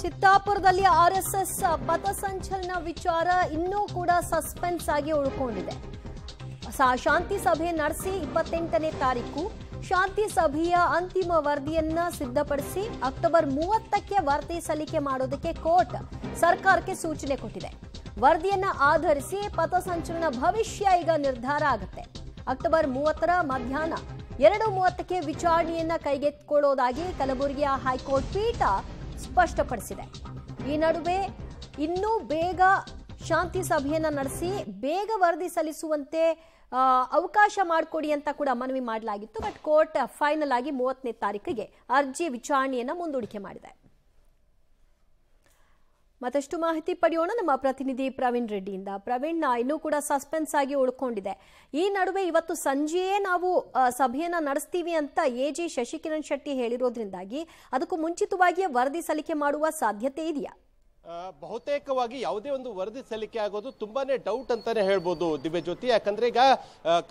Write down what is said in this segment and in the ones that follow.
ಚಿತ್ತಾಪುರದಲ್ಲಿ RSS ಪಥಸಂಚಲನ ವಿಚಾರ ಇನ್ನೂ ಕೂಡ ಸಸ್ಪೆನ್ಸ್ ಆಗಿ ಉಳ್ಕೊಂಡಿದೆ. ಶಾಂತಿ ಸಭೆ ನಡೆಸಿ 28ನೇ ತಾರೀಕು ಶಾಂತಿ ಸಭೆಯ ಅಂತಿಮ ವರದಿಯನ್ನ ಸಿದ್ಧಪಡಿಸಿ ಅಕ್ಟೋಬರ್ 30ಕ್ಕೆ ವರದಿ ಸಲ್ಲಿಕೆ ಮಾಡೋದಕ್ಕೆ ಕೋರ್ಟ್ ಸರ್ಕಾರಕ್ಕೆ ಸೂಚನೆ ಕೊಟ್ಟಿದೆ. ವರದಿಯನ್ನ ಆಧರಿಸಿ ಪಥಸಂಚಲನ ಭವಿಷ್ಯ ಈಗ ನಿರ್ಧಾರ ಆಗುತ್ತೆ. ಅಕ್ಟೋಬರ್ 30ರ ಮಧ್ಯಾಹ್ನ 2:30ಕ್ಕೆ ವಿಚಾರಣೆಯನ್ನ ಕೈಗೆತ್ತಿಕೊಳ್ಳೋದಾಗಿ ಕಲಬುರಗಿಯ ಹೈಕೋರ್ಟ್ ಪೀಠ ಸ್ಪಷ್ಟಪಡಿಸಿದೆ. ಈ ನಡುವೆ ಇನ್ನೂ ಬೇಗ ಶಾಂತಿ ಸಭೆಯನ್ನ ನಡೆಸಿ ಬೇಗ ವರದಿ ಸಲ್ಲಿಸುವಂತೆ ಅವಕಾಶ ಮಾಡಿಕೊಡಿ ಅಂತ ಕೂಡ ಮನವಿ ಮಾಡಲಾಗಿತ್ತು. ಬಟ್ ಕೋರ್ಟ್ ಫೈನಲ್ ಆಗಿ 30ನೇ ತಾರೀಕಿಗೆ ಅರ್ಜಿ ವಿಚಾರಣೆಯನ್ನ ಮುಂದೂಡಿಕೆ ಮಾಡಿದೆ. ಮತ್ತಷ್ಟು ಮಾಹಿತಿ ಪಡೆಯೋಣ ನಮ್ಮ ಪ್ರತಿನಿಧಿ ಪ್ರವೀಣ್ ರೆಡ್ಡಿಯಿಂದ. ಪ್ರವೀಣ್, ಇನ್ನೂ ಕೂಡ ಸಸ್ಪೆನ್ಸ್ ಆಗಿ ಉಳ್ಕೊಂಡಿದೆ. ಈ ನಡುವೆ ಇವತ್ತು ಸಂಜೆಯೇ ನಾವು ಸಭೆಯನ್ನ ನಡೆಸ್ತೀವಿ ಅಂತ ಎಜಿ ಶಶಿಕಿರಣ್ ಶೆಟ್ಟಿ ಹೇಳಿರೋದ್ರಿಂದಾಗಿ ಅದಕ್ಕೂ ಮುಂಚಿತವಾಗಿಯೇ ವರದಿ ಸಲ್ಲಿಕೆ ಮಾಡುವ ಸಾಧ್ಯತೆ ಇದೆಯಾ? ಬಹುತೇಕವಾಗಿ ಯಾವುದೇ ಒಂದು ವರದಿ ಸಲ್ಲಿಕೆ ಆಗೋದು ತುಂಬಾನೇ ಡೌಟ್ ಅಂತಾನೆ ಹೇಳ್ಬೋದು ದಿವ್ಯಜ್ಯೋತಿ. ಯಾಕಂದ್ರೆ ಈಗ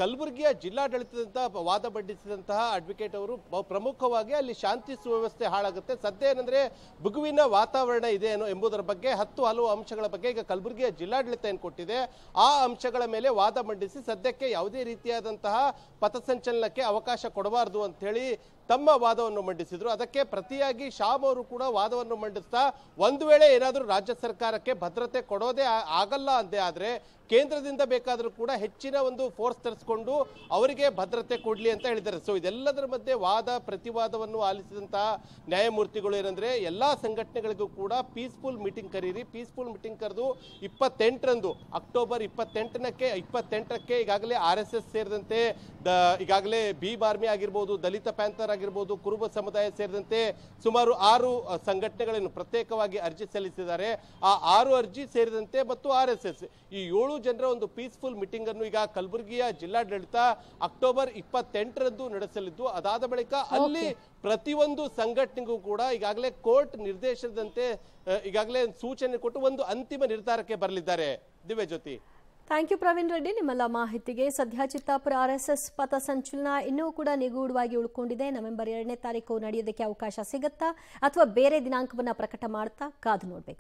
ಕಲಬುರಗಿಯ ಜಿಲ್ಲಾಡಳಿತದಿಂದ ವಾದ ಮಂಡಿಸಿದಂತಹ ಅಡ್ವೊಕೇಟ್ ಅವರು ಪ್ರಮುಖವಾಗಿ ಅಲ್ಲಿ ಶಾಂತಿ ಸುವ್ಯವಸ್ಥೆ ಹಾಳಾಗುತ್ತೆ, ಸದ್ಯ ಏನಂದ್ರೆ ಬಿಗುವಿನ ವಾತಾವರಣ ಇದೆ ಎಂಬುದರ ಬಗ್ಗೆ ಹಲವು ಅಂಶಗಳ ಬಗ್ಗೆ ಈಗ ಕಲಬುರಗಿಯ ಜಿಲ್ಲಾಡಳಿತ ಏನ್ ಕೊಟ್ಟಿದೆ ಆ ಅಂಶಗಳ ಮೇಲೆ ವಾದ ಮಂಡಿಸಿ ಸದ್ಯಕ್ಕೆ ಯಾವುದೇ ರೀತಿಯಾದಂತಹ ಪಥಸಂಚಲನಕ್ಕೆ ಅವಕಾಶ ಕೊಡಬಾರದು ಅಂತ ಹೇಳಿ ತಮ್ಮ ವಾದವನ್ನು ಮಂಡಿಸಿದ್ರು. ಅದಕ್ಕೆ ಪ್ರತಿಯಾಗಿ ಶಾಮ್ ಅವರು ಕೂಡ ವಾದವನ್ನು ಮಂಡಿಸ್ತಾ ಒಂದು ವೇಳೆ ಏನಾದರೂ ರಾಜ್ಯ ಸರ್ಕಾರಕ್ಕೆ ಭದ್ರತೆ ಕೊಡೋದೇ ಆಗಲ್ಲ ಅಂದೇ ಆದ್ರೆ ಕೇಂದ್ರದಿಂದ ಬೇಕಾದರೂ ಕೂಡ ಹೆಚ್ಚಿನ ಒಂದು ಫೋರ್ಸ್ ತರಿಸಿಕೊಂಡು ಅವರಿಗೆ ಭದ್ರತೆ ಕೊಡ್ಲಿ ಅಂತ ಹೇಳಿದ್ದಾರೆ. ಸೊ ಇದೆಲ್ಲದರ ಮಧ್ಯೆ ವಾದ ಪ್ರತಿವಾದವನ್ನು ಆಲಿಸಿದಂತಹ ನ್ಯಾಯಮೂರ್ತಿಗಳು ಏನಂದ್ರೆ ಎಲ್ಲಾ ಸಂಘಟನೆಗಳಿಗೂ ಕೂಡ ಪೀಸ್ಫುಲ್ ಮೀಟಿಂಗ್ ಕರೀರಿ, ಪೀಸ್ಫುಲ್ ಮೀಟಿಂಗ್ ಕರೆದು 28ರಂದು ಅಕ್ಟೋಬರ್ 28ಕ್ಕೆ ಈಗಾಗಲೇ RSS ಸೇರಿದಂತೆ ಈಗಾಗಲೇ ಭೀಮ್ ಆರ್ಮಿ ಆಗಿರ್ಬೋದು, ದಲಿತ ಪ್ಯಾಂಥರ್ ಆಗಿರ್ಬೋದು, ಕುರುಬ ಸಮುದಾಯ ಸೇರಿದಂತೆ ಸುಮಾರು 6 ಸಂಘಟನೆಗಳನ್ನು ಪ್ರತ್ಯೇಕವಾಗಿ ಅರ್ಜಿ ಸಲ್ಲಿಸಿದ್ದಾರೆ. ಆ 6 ಅರ್ಜಿ ಸೇರಿದಂತೆ ಮತ್ತು RSS ಈ 7 ಜನರ ಒಂದು ಪೀಸ್ಫುಲ್ ಮೀಟಿಂಗ್ ಅನ್ನು ಈಗ ಕಲಬುರಗಿಯ ಜಿಲ್ಲಾಡಳಿತ ಅಕ್ಟೋಬರ್ 28ರಂದು ನಡೆಸಲಿದ್ದು, ಅದಾದ ಬಳಿಕ ಅಲ್ಲಿ ಪ್ರತಿಯೊಂದು ಸಂಘಟನೆಗೂ ಕೂಡ ಈಗಾಗಲೇ ಕೋರ್ಟ್ ನಿರ್ದೇಶನದಂತೆ ಈಗಾಗಲೇ ಸೂಚನೆ ಕೊಟ್ಟು ಒಂದು ಅಂತಿಮ ನಿರ್ಧಾರಕ್ಕೆ ಬರಲಿದ್ದಾರೆ. ದಿವ್ಯಜ್ಯೋತಿ, ಥ್ಯಾಂಕ್ ಯು ಪ್ರವೀಣ್ ರೆಡ್ಡಿ ನಿಮ್ಮೆಲ್ಲ ಮಾಹಿತಿಗೆ. ಸದ್ಯ ಚಿತ್ತಾಪುರ RSS ಪಥಸಂಚಲನ ಇನ್ನೂ ಕೂಡ ನಿಗೂಢವಾಗಿ ಉಳ್ಕೊಂಡಿದೆ. ನವೆಂಬರ್ 2ನೇ ತಾರೀಕು ನಡೆಯೋದಕ್ಕೆ ಅವಕಾಶ ಸಿಗುತ್ತಾ ಅಥವಾ ಬೇರೆ ದಿನಾಂಕವನ್ನ ಪ್ರಕಟ ಮಾಡ್ತಾ ಕಾದು ನೋಡ್ಬೇಕು.